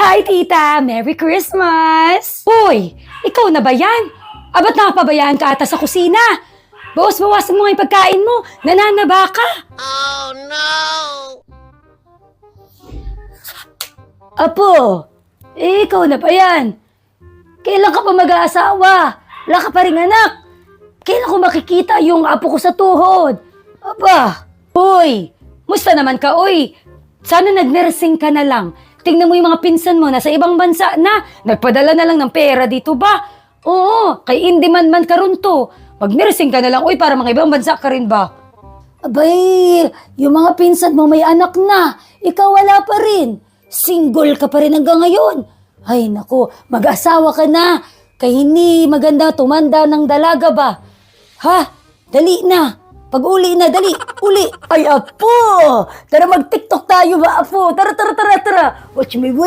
Hi, tita! Merry Christmas! Hoy, ikaw na ba yan? Ba't nakapabayaan ka ata sa kusina? Bawas-bawasan mo nga yung pagkain mo. Nananaba ka. Oh no! Apo, ikaw na ba yan? Kailan ka pa mag-aasawa? Wala ka pa rin anak. Kailan ko makikita yung apo ko sa tuhod? Aba, hoy, musta naman ka, oy? Sana nag-nursing ka na lang. Tingnan mo yung mga pinsan mo, nasa ibang bansa na. Nagpadala na lang ng pera dito ba? Oo, kay in-demand ka ron to. Mag-nursing ka na lang, oy, para mga ibang bansa ka rin ba? Abay, yung mga pinsan mo may anak na. Ikaw wala pa rin. Single ka pa rin hanggang ngayon. Ay, naku, mag-asawa ka na. Kaya hindi maganda tumanda ng dalaga ba? Ha? Dali na. Pag uli na, dali. Uli. Ay, apo! Tara mag-tiktok tayo ba, apo? Tara. Watch me wait.